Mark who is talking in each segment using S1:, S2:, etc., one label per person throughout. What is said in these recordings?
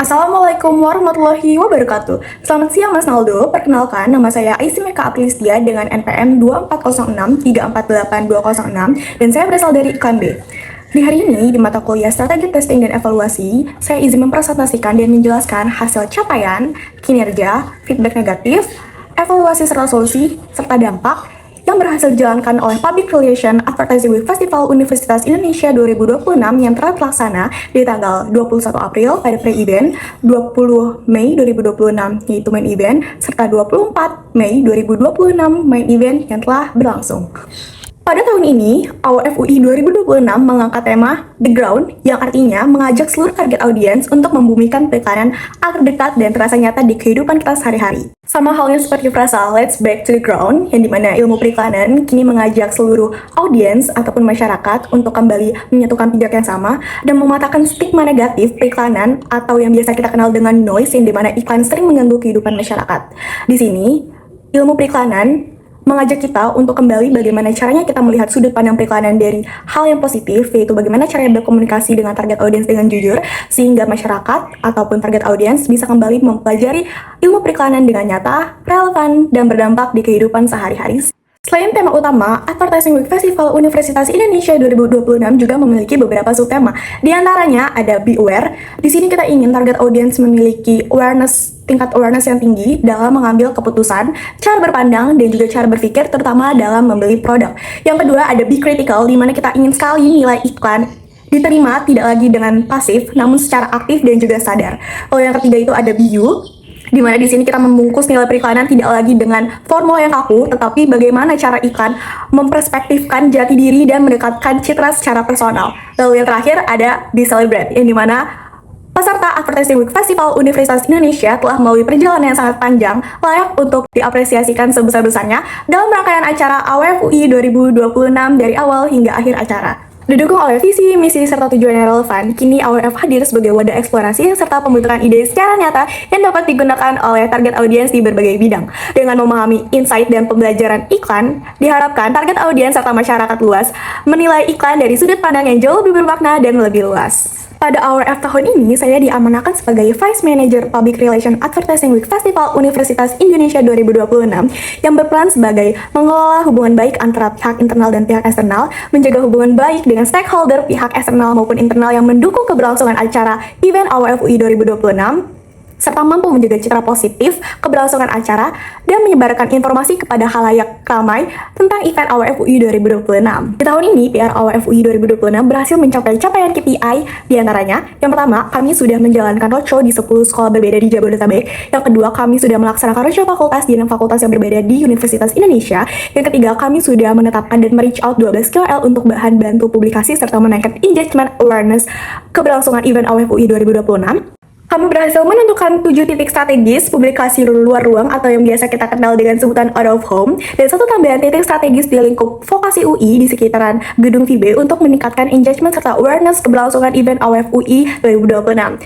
S1: Assalamualaikum warahmatullahi wabarakatuh. Selamat siang Mas Naldo. Perkenalkan, nama saya Aisimeka Aplistia dengan NPM 2406348206 dan saya berasal dari IKAN B. Di hari ini, di mata kuliah Strategi Testing dan Evaluasi, saya izin mempresentasikan dan menjelaskan hasil capaian, kinerja, feedback negatif, evaluasi serta solusi, serta dampak yang berhasil dijalankan oleh Public Relation Advertising Week Festival Universitas Indonesia 2026 yang telah terlaksana di tanggal 21 April pada pre-event, 20 Mei 2026 yaitu main event, serta 24 Mei 2026 main event yang telah berlangsung. Pada tahun ini, AWFUI 2026 mengangkat tema The Ground, yang artinya mengajak seluruh target audiens untuk membumikan perikanan agar dekat dan terasa nyata di kehidupan kita sehari-hari. Sama halnya seperti frasa Let's Back to the Ground, yang dimana ilmu periklanan kini mengajak seluruh audiens ataupun masyarakat untuk kembali menyatukan pijak yang sama dan mematahkan stigma negatif periklanan atau yang biasa kita kenal dengan noise, yang dimana iklan sering mengganggu kehidupan masyarakat. Di sini, ilmu periklanan mengajak kita untuk kembali bagaimana caranya kita melihat sudut pandang periklanan dari hal yang positif, yaitu bagaimana caranya berkomunikasi dengan target audiens dengan jujur, sehingga masyarakat ataupun target audiens bisa kembali mempelajari ilmu periklanan dengan nyata, relevan, dan berdampak di kehidupan sehari-hari. Selain tema utama, Advertising Week Festival Universitas Indonesia 2026 juga memiliki beberapa subtema. Di antaranya ada Be Aware. Di sini kita ingin target audiens memiliki tingkat awareness yang tinggi dalam mengambil keputusan, cara berpandang, dan juga cara berpikir, terutama dalam membeli produk. Yang kedua ada Be Critical, di mana kita ingin sekali nilai iklan diterima tidak lagi dengan pasif, namun secara aktif dan juga sadar. Lalu yang ketiga itu ada Be You, di mana di sini kita membungkus nilai periklanan tidak lagi dengan formula yang kaku, tetapi bagaimana cara iklan memperspektifkan jati diri dan mendekatkan citra secara personal. Lalu yang terakhir ada Be Celebrate, yang dimana peserta Advertising Week Festival Universitas Indonesia telah melalui perjalanan yang sangat panjang, layak untuk diapresiasikan sebesar-besarnya dalam rangkaian acara AWFUI 2026 dari awal hingga akhir acara. Didukung oleh visi, misi, serta tujuan yang relevan, kini AWF hadir sebagai wadah eksplorasi serta pembentukan ide secara nyata yang dapat digunakan oleh target audiens di berbagai bidang. Dengan memahami insight dan pembelajaran iklan, diharapkan target audiens serta masyarakat luas menilai iklan dari sudut pandang yang jauh lebih bermakna dan lebih luas. Pada AWF tahun ini, saya diamanahkan sebagai Vice Manager Public Relation Advertising Week Festival Universitas Indonesia 2026 yang berperan sebagai mengelola hubungan baik antara pihak internal dan pihak eksternal, menjaga hubungan baik dengan stakeholder pihak eksternal maupun internal yang mendukung keberlangsungan acara event AWFUI 2026, serta mampu menjaga citra positif keberlangsungan acara dan menyebarkan informasi kepada khalayak ramai tentang event AWFUI 2026. Di tahun ini, PR AWFUI 2026 berhasil mencapai capaian KPI, diantaranya, yang pertama, kami sudah menjalankan roadshow di 10 sekolah berbeda di Jabodetabek. Yang kedua, kami sudah melaksanakan roadshow fakultas di 6 fakultas yang berbeda di Universitas Indonesia. Yang ketiga, kami sudah menetapkan dan reach out 12 KOL untuk bahan bantu publikasi serta menaikkan engagement awareness keberlangsungan event AWFUI 2026. Kami berhasil menentukan 7 titik strategis publikasi luar ruang atau yang biasa kita kenal dengan sebutan out of home, dan 1 tambahan titik strategis di lingkup vokasi UI di sekitaran gedung FIB untuk meningkatkan engagement serta awareness keberlangsungan event AWFUI 2026.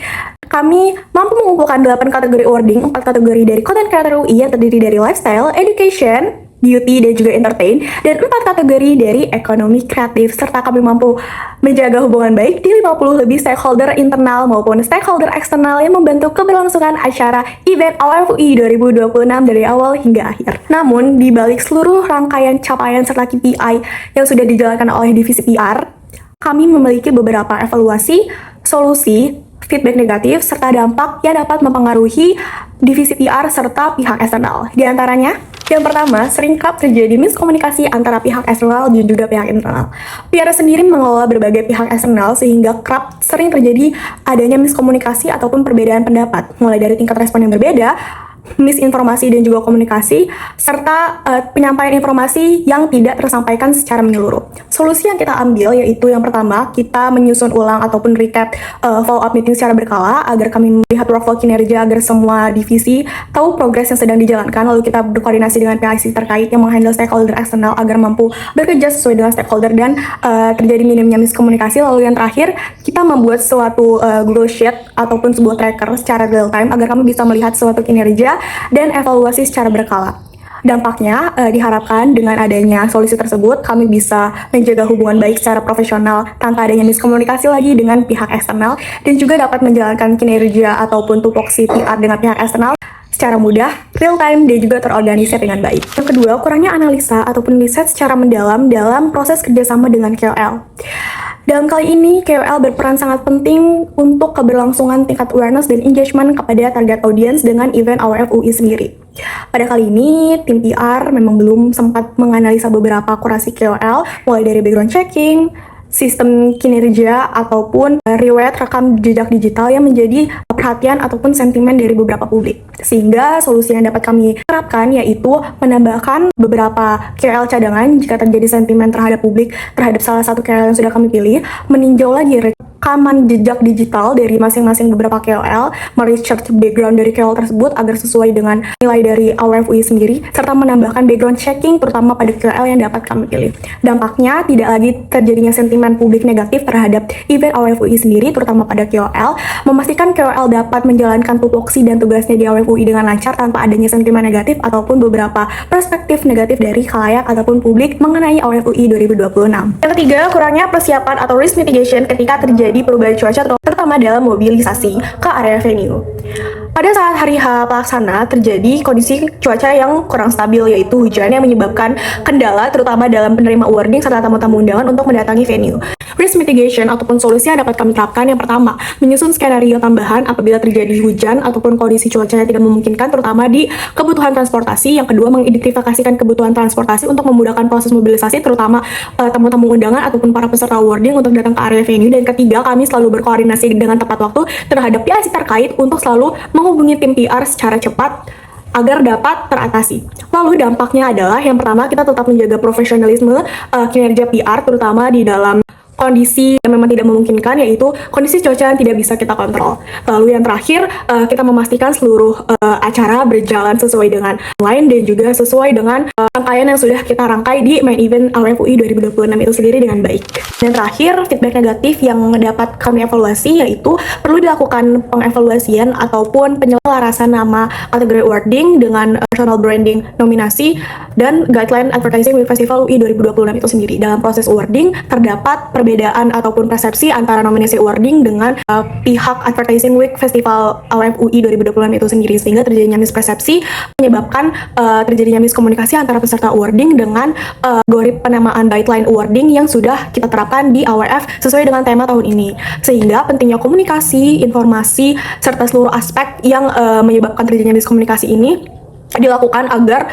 S1: Kami mampu mengumpulkan 8 kategori awarding, 4 kategori dari content creator UI yang terdiri dari lifestyle, education, beauty, dan juga entertain, dan 4 kategori dari ekonomi kreatif, serta kami mampu menjaga hubungan baik di 50 lebih stakeholder internal maupun stakeholder eksternal yang membantu keberlangsungan acara event AWFUI 2026 dari awal hingga akhir. Namun, di balik seluruh rangkaian capaian serta KPI yang sudah dijalankan oleh divisi PR, kami memiliki beberapa evaluasi, solusi, feedback negatif, serta dampak yang dapat mempengaruhi divisi PR serta pihak eksternal. Di antaranya, yang pertama, sering kerap terjadi miskomunikasi antara pihak eksternal dan juga pihak internal. PR sendiri mengelola berbagai pihak eksternal sehingga kerap sering terjadi adanya miskomunikasi ataupun perbedaan pendapat, mulai dari tingkat respon yang berbeda, misinformasi dan juga komunikasi, serta penyampaian informasi yang tidak tersampaikan secara menyeluruh. Solusi yang kita ambil yaitu yang pertama, kita menyusun ulang ataupun recap follow up meeting secara berkala agar kami melihat workflow kinerja agar semua divisi tahu progres yang sedang dijalankan, lalu kita berkoordinasi dengan pihak terkait yang menghandle stakeholder eksternal agar mampu bekerja sesuai dengan stakeholder dan terjadi minimnya miskomunikasi. Lalu yang terakhir, kita membuat suatu Google Sheet ataupun sebuah tracker secara real time agar kami bisa melihat suatu kinerja dan evaluasi secara berkala. Dampaknya diharapkan dengan adanya solusi tersebut kami bisa menjaga hubungan baik secara profesional tanpa adanya miskomunikasi lagi dengan pihak eksternal, dan juga dapat menjalankan kinerja ataupun tupoksi PR dengan pihak eksternal secara mudah, real time, dan juga terorganisir dengan baik. Yang kedua, kurangnya analisa ataupun riset secara mendalam dalam proses kerjasama dengan KOL. Dalam kali ini, KOL berperan sangat penting untuk keberlangsungan tingkat awareness dan engagement kepada target audience dengan event AWF UI sendiri. Pada kali ini, tim PR memang belum sempat menganalisa beberapa kurasi KOL, mulai dari background checking, sistem kinerja, ataupun riwayat rekam jejak digital yang menjadi perhatian ataupun sentimen dari beberapa publik. Sehingga solusi yang dapat kami terapkan yaitu menambahkan beberapa KOL cadangan jika terjadi sentimen terhadap publik terhadap salah satu KOL yang sudah kami pilih, meninjau lagi rekaman jejak digital dari masing-masing beberapa KOL, meresearch background dari KOL tersebut agar sesuai dengan nilai dari AWFUI sendiri, serta menambahkan background checking terutama pada KOL yang dapat kami pilih. Dampaknya tidak lagi terjadinya sentimen publik negatif terhadap event AWFUI sendiri, terutama pada KOL, memastikan KOL dapat menjalankan tupoksi dan tugasnya di AWFUI dengan lancar tanpa adanya sentimen negatif ataupun beberapa perspektif negatif dari khalayak ataupun publik mengenai AWFUI 2026. Yang ketiga, kurangnya persiapan atau risk mitigation ketika terjadi perubahan cuaca, terutama dalam mobilisasi ke area venue. Pada saat hari H pelaksana terjadi kondisi cuaca yang kurang stabil, yaitu hujan yang menyebabkan kendala terutama dalam penerima awarding serta tamu-tamu undangan untuk mendatangi venue. Risk mitigation ataupun solusi yang dapat kami terapkan yang pertama, menyusun skenario tambahan apabila terjadi hujan ataupun kondisi cuaca yang tidak memungkinkan terutama di kebutuhan transportasi. Yang kedua, mengidentifikasikan kebutuhan transportasi untuk memudahkan proses mobilisasi terutama tamu-tamu undangan ataupun para peserta awarding untuk datang ke area venue. Dan ketiga, kami selalu berkoordinasi dengan tepat waktu terhadap PIC terkait untuk selalu menghubungi tim PR secara cepat agar dapat teratasi. Lalu dampaknya adalah yang pertama, kita tetap menjaga profesionalisme kinerja PR terutama di dalam kondisi yang memang tidak memungkinkan, yaitu kondisi cuaca yang tidak bisa kita kontrol. Lalu yang terakhir, kita memastikan seluruh acara berjalan sesuai dengan line dan juga sesuai dengan rangkaian yang sudah kita rangkai di main event AWFUI 2026 itu sendiri dengan baik. Dan terakhir, feedback negatif yang dapat kami evaluasi yaitu perlu dilakukan pengevaluasian ataupun penyelarasan nama kategori awarding dengan personal branding nominasi dan guideline advertising with Festival UI 2026 itu sendiri. Dalam proses awarding terdapat perbedaan ataupun persepsi antara nominasi awarding dengan pihak advertising week Festival AWFUI 2026 itu sendiri, sehingga terjadinya mispersepsi menyebabkan terjadinya miskomunikasi antara peserta awarding dengan algoritma penamaan guideline awarding yang sudah kita terapkan di AWF sesuai dengan tema tahun ini. Sehingga pentingnya komunikasi, informasi, serta seluruh aspek yang menyebabkan terjadinya miskomunikasi ini dilakukan agar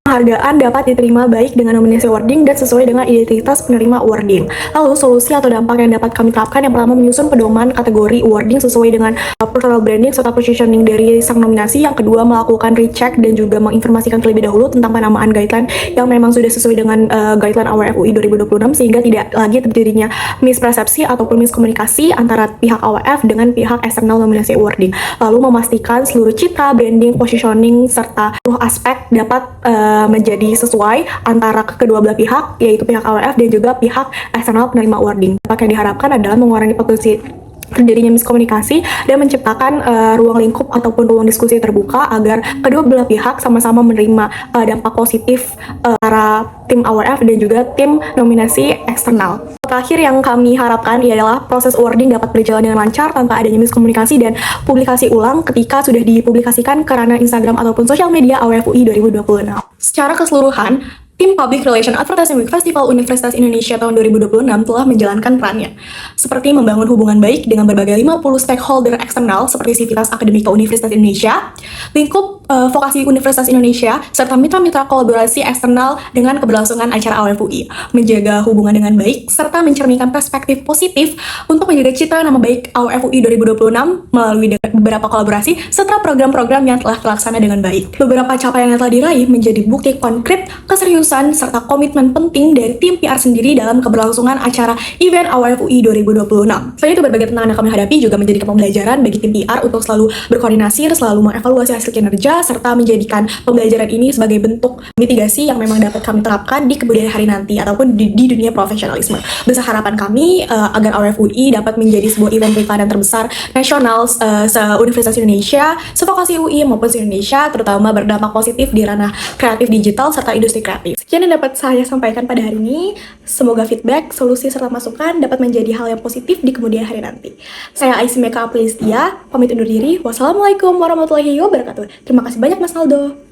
S1: penghargaan dapat diterima baik dengan nominasi awarding dan sesuai dengan identitas penerima awarding. Lalu solusi atau dampak yang dapat kami terapkan yang pertama, menyusun pedoman kategori awarding sesuai dengan personal branding serta positioning dari sang nominasi. Yang kedua, melakukan recheck dan juga menginformasikan terlebih dahulu tentang penamaan guideline yang memang sudah sesuai dengan guideline AWFUI 2026 sehingga tidak lagi terjadinya mispersepsi ataupun miskomunikasi antara pihak AWF dengan pihak eksternal nominasi awarding. Lalu memastikan seluruh citra, branding, positioning serta seluruh aspek dapat menjadi sesuai antara kedua belah pihak, yaitu pihak AWF dan juga pihak eksternal penerima awarding. Dampak yang diharapkan adalah mengurangi potensi terjadinya miskomunikasi dan menciptakan ruang lingkup ataupun ruang diskusi terbuka agar kedua belah pihak sama-sama menerima dampak positif para tim AWF dan juga tim nominasi eksternal. Terakhir yang kami harapkan ialah proses awarding dapat berjalan dengan lancar tanpa adanya miskomunikasi dan publikasi ulang ketika sudah dipublikasikan ke ranah Instagram ataupun sosial media AWFUI 2026. Secara keseluruhan, Tim Public Relation Advertising Week Festival Universitas Indonesia tahun 2026 telah menjalankan perannya, seperti membangun hubungan baik dengan berbagai 50 stakeholder eksternal seperti Sivitas Akademika Universitas Indonesia, lingkup vokasi Universitas Indonesia, serta mitra-mitra kolaborasi eksternal dengan keberlangsungan acara AWFUI, menjaga hubungan dengan baik, serta mencerminkan perspektif positif untuk menjaga citra nama baik AWFUI 2026 melalui beberapa kolaborasi serta program-program yang telah terlaksana dengan baik. Beberapa capaian yang telah diraih menjadi bukti konkret keseriusan serta komitmen penting dari tim PR sendiri dalam keberlangsungan acara event AWFUI 2026. Selain itu, berbagai tantangan yang kami hadapi juga menjadi pembelajaran bagi tim PR untuk selalu berkoordinasi dan selalu mengevaluasi hasil kinerja Indonesia, serta menjadikan pembelajaran ini sebagai bentuk mitigasi yang memang dapat kami terapkan di kemudian hari nanti ataupun di dunia profesionalisme. Besar harapan kami agar OFUI dapat menjadi sebuah event pilkada terbesar nasional se-Universitas Indonesia, se-vokasi UI maupun se-Indonesia, terutama berdampak positif di ranah kreatif digital serta industri kreatif. Sekian yang dapat saya sampaikan pada hari ini. Semoga feedback, solusi, serta masukan dapat menjadi hal yang positif di kemudian hari nanti. Saya Aisimeka Aprilistia, pamit undur diri. Wassalamualaikum warahmatullahi wabarakatuh. Terima kasih banyak Mas Aldo.